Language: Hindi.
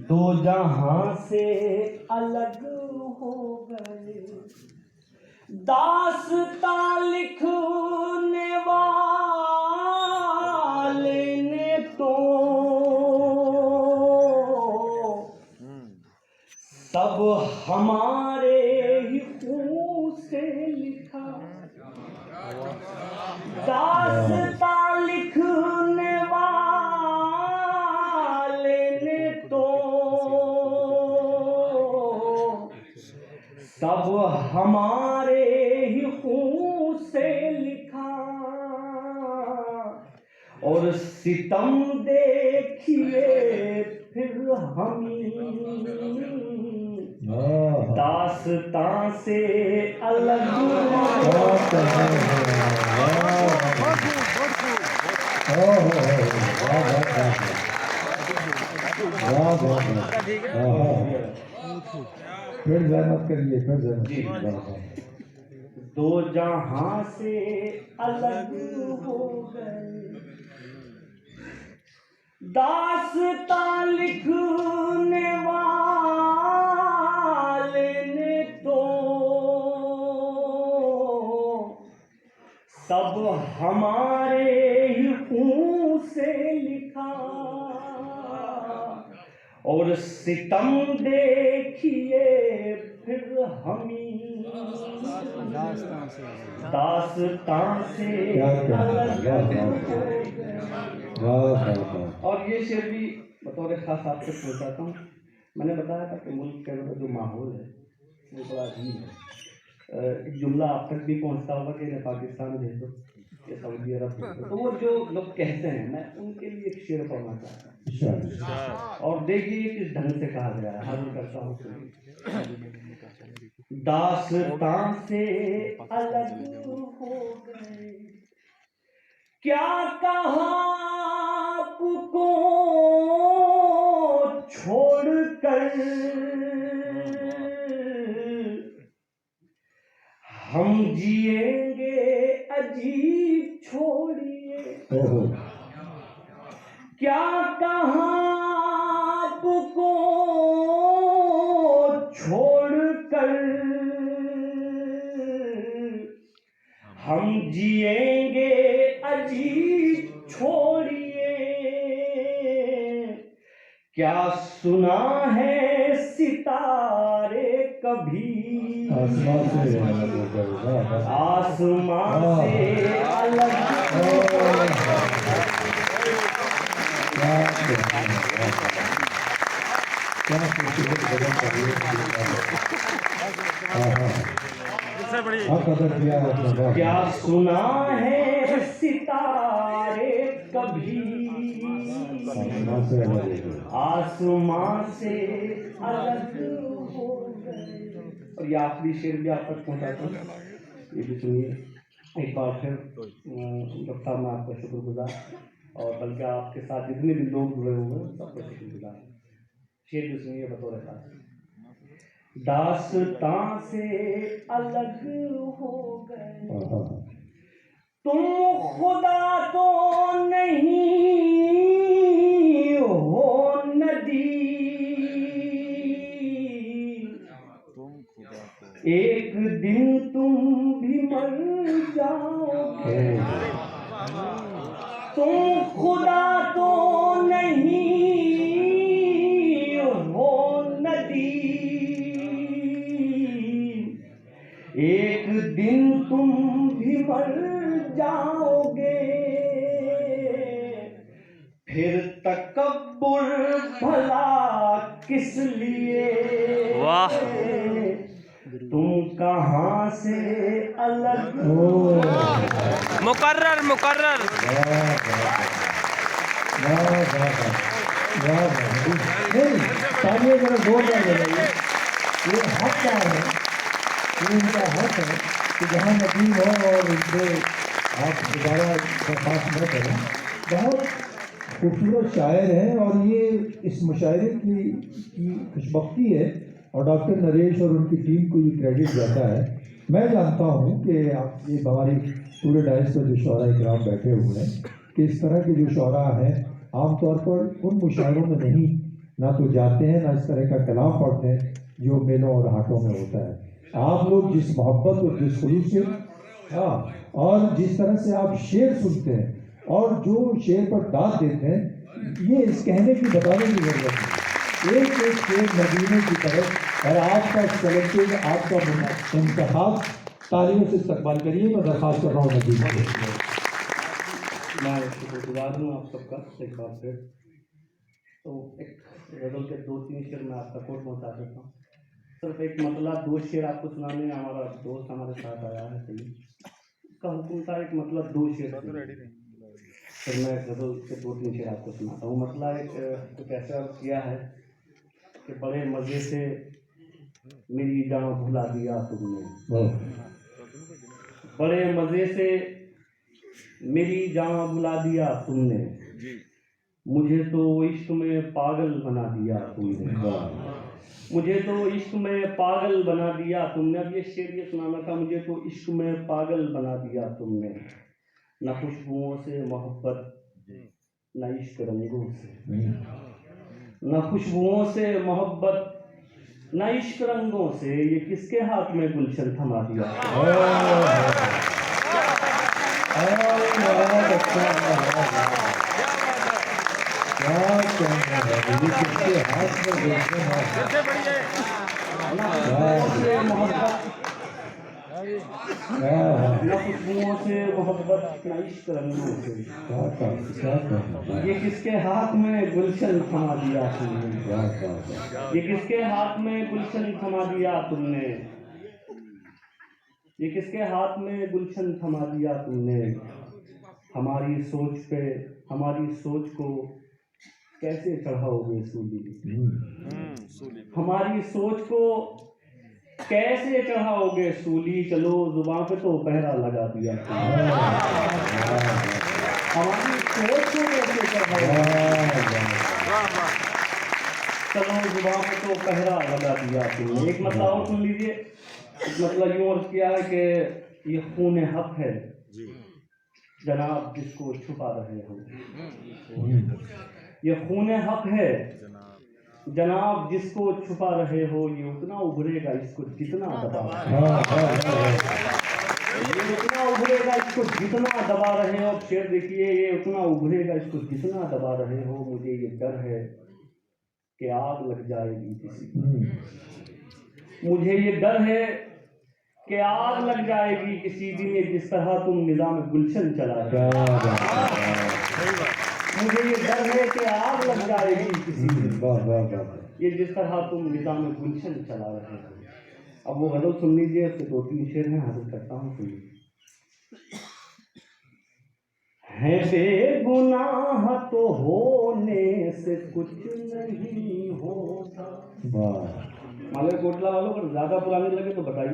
दो जहां से अलग हो गए, दास्तां लिखने वाले ने तो सब हमारे ही खून से लिखा। दास्तां लिखने वाले ने तो सब हमारे ही खून से लिखा। और सितम देखिए फिर हम दास्तां से अलग फिर जहमत करिए, फिर जहमत। दो जहां से अलग हो गए, दास्तां लिखने वाले ने तो सब हमारे ही खून से लिखा। और सितम देखिए फिर हमी दास्तां से अलग हो गए। और ये शेर भी बतौर खास आपसे पहुंचाता हूँ। मैंने बताया था कि मुल्क के अंदर जो माहौल है वो बड़ा अजीब है। एक जुमला आप तक भी पहुंचता होगा कि इन्हें पाकिस्तान भेजो या सऊदी अरब भेजो, तो वो जो लोग कहते हैं मैं उनके लिए एक शेर पढ़ना चाहता हूँ। और देखिए किस ढंग से कहा गया है। हाजिर करता हूँ। दास्तां से अलग हो गए, क्या कहा आपको छोड़कर, हम जिएंगे अजीब छोड़िए। क्या कहा आपको छोड़कर, हम जिएंगे अजीब छोड़िए। क्या सुना है सितारे कभी आसमां से अलग क्या सुना है सितारे कभी आसमां से अलग हो गए। और ये आखिरी शेर भी आप तक पहुंचाता हूँ, ये भी सुनिए। एक बार फिर डॉक्टर साहब मैं आपका शुक्रगुजार, और बल्कि आपके साथ जितने भी लोग जुड़े हुए हैं सबका शुक्रगुजार। शेर भी सुनिए बतौर खास। दास्तां से अलग हो गए, तुम खुदा तो नहीं हो नदी, एक दिन तुम भी मर जाओगे। तुम खुदा तो नहीं हो नदी, एक दिन तुम भी मर जाओगे। फिर तकब्बुर भला किस लिए, वाह, तुम कहां से अलग हो। मुकर्रर मुकर्रर। ये हक क्या है, ये उनका हक है कि जहाँ नदीम हो और उनसे आप दोबारा बर्खास्त न करें। बहुत खूबसूरत शायर हैं और ये इस मुशायरे की खुशबख्ती है और डॉक्टर नरेश और उनकी टीम को ये क्रेडिट जाता है। मैं जानता हूँ कि आप ये हमारी पूरे डाइस पर जो शोरा इकराम बैठे हुए हैं कि इस तरह के जो शोरा हैं आमतौर पर उन मुशायरों में नहीं ना तो जाते हैं, ना इस तरह का कलाम पढ़ते हैं जो मेलों और हाटों में होता है। आप लोग जिस मोहब्बत और जिस खुलूस से, हाँ, और जिस तरह से आप शेर सुनते हैं और जो शेर पर दाद देते हैं, ये इस कहने की बताने की जरूरत नहीं। एक एक शेर मदीने की तरफ, और आपका कलेक्टिव, आपका इंतखाब तालियों से इस्तेमाल करिए। मैं दरख्वास्त कर रहा हूँ नदीम को। मैं शुक्रगुजार हूँ आप सबका एक बार फिर। तो एक गज़ल के 2-3 शेर मैं आपका कोट पहुँचा देता हूँ। सिर्फ एक मतला 2 शेर आपको सुनाने हमारा दोस्त हमारे साथ आया है। सही, उसका हुक्म था एक मतलब 2 शेर सुनिए। फिर मैं गज़ल के 2-3 शेर आपको सुनाता हूँ। मतला एक कुछ ऐसा किया है कि बड़े मज़े से मेरी जान भुला दिया तुमने, बड़े मज़े से मेरी जान भुला दिया तुमने, मुझे तो इश्क में पागल बना दिया तुमने, मुझे तो इश्क में पागल बना दिया तुमने। अब ये शेर ये सुनाना था, मुझे तो इश्क में पागल बना दिया तुमने। न खुशबुओं से मोहब्बत, न इश्क रंगों से, न खुशबुओं से मोहब्बत, न इश्क रंगों से, ये किसके हाथ में गुलशन थमा दिया। न खुशबुओं से मोहब्बत, न इश्क रंगों से, ये किसके हाथ में गुलशन थमा दिया तुमने, ये किसके हाथ में गुलशन थमा दिया तुमने, ये किसके हाथ में गुलशन थमा दिया तुमने। हमारी सोच पे, हमारी सोच को कैसे चढ़ाओगे सूली, हमारी सोच को कैसे चढ़ाओगे सूली। चलो जुबान पे तो पहरा लगा दिया तुमने, हमारी सोच को कैसे चढ़ाओगे, चलो जुबान पे तो पहरा लगा दिया तुमने। एक मतलब और सुन लीजिए। एक मतलब यूँ अर्ज किया है कि ये खून हक है जनाब जिसको छुपा रहे हो, ये खून हक है जनाब जिसको छुपा रहे हो, ये उतना उभरेगा इसको जितना दबा, ये उतना उभरेगा इसको जितना दबा रहे हो। शेर देखिए, ये उतना उभरेगा इसको जितना दबा रहे हो। मुझे ये डर है कि आग लग जाएगी किसी, मुझे ये डर है कि आग लग जाएगी किसी दिन, जिस तरह तुम निज़ाम गुलशन चला रहे हो। मुझे ये डर है कि आग लग जाएगी किसी दिन, ये जिस तरह तुम निज़ाम गुलशन चला रहे हो। अब वो गज़ल सुन लीजिए, उसके 2-3 शेर हैं, हाजिर करता हूँ, सुनिए। है बेगुनाह तो होने से कुछ नहीं होता। मालवे कोटला वालों, पर ज्यादा पुराने लगे तो बताइए।